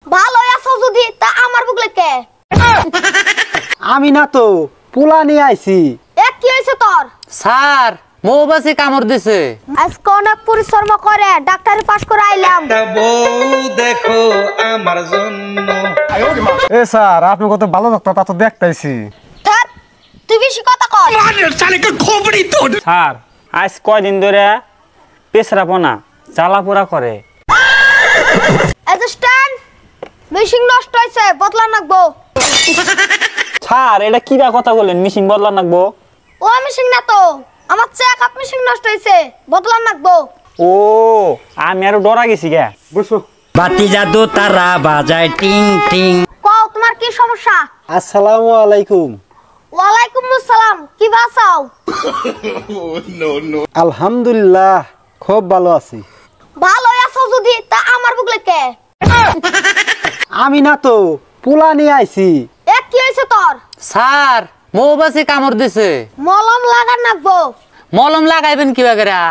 ভালো আছো যদি তা আমার বুকলে কে? আমি না তো পোলা নিয়ে আইছি। এ কি হইছে তোর? স্যার মৌবাসি কামড় দিছে। আজকে অনেক পরিশ্রম করে ডাক্তারি পাস করে আইলাম। বউ দেখো আমার জন্য। এ স্যার আপনি কত ভালো ডাক্তার তা তো দেখতাইছি। ধ্যাৎ, তুই বেশি কথা কর। স্যার আজ কয়দিন ধরে পেছরাপনা জ্বালাপোড়া করে। অ্যাসিস্ট্যান্ট, মেশিন নষ্ট হইছে, বদলা নাকবো। স্যার এটা কি কথা বলেন মিশিং বদলা নাকবো? ও মেশিন না তো, আমার চেক আপ মেশিন নষ্ট হইছে, বদলা নাকবো। ও আমি আরো ডরা গেছি গে। বসো। বাতি জাদু তারা বাজায় টিং টিং। কও তোমার কি সমস্যা? আসসালামু আলাইকুম। ওয়ালাইকুম আসসালাম, কি বাসাও? আলহামদুলিল্লাহ খুব ভালো আছি। ভালো আছো যদি তা আমার বুকলে কে? আমি না তো পোলা নিয়ে আইছি। এ কি হইছে তোর? স্যার মৌবাসি কামড় দিছে। মলম লাগা নাকবো। মলম লাগাইবেন কি বাগেরা?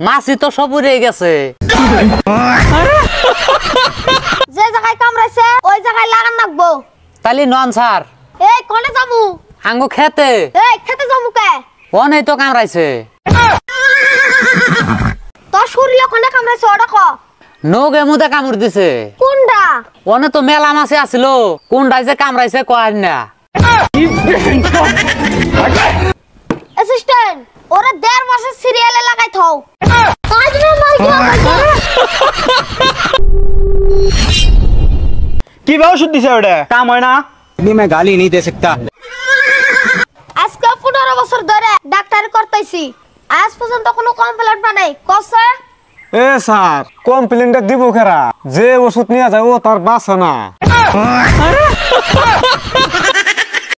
মাছি তো সব উড়ে গেছে। যে জায়গায় কামড়াইছে ওই জায়গায় লাগান নাকবো। তালি নন স্যার, এই কোনে যামু? আঙ্গো খেতে এই খেতে যামু কে? অনেক তো কামড়াইছে। তোর শরীরে কোনে কামড়াইছে ওটা ক? নৌকে মুদে কামড় দিছে। কোনটা? অনে তো মেলা মাছি আসিল, কোনটাই যে কামড়াইছে কয় না। অ্যাসিস্ট্যান্ট, ওরে 1.5 মাসের সিরিয়ালে লাগাই থাও। কি ওষুধ দিছে ওটা কাম হয় না? मैं गाली नहीं दे सकता। আজকে 15 বছর ধরে ডাক্তারি করতেছি, আজ পর্যন্ত কোনো কমপ্লেন্ট বানাই কসে? এ স্যার কমপ্লেনটা দিব কেরা? যে ওষুধ নিয়ে যায় ও তার বাসা না।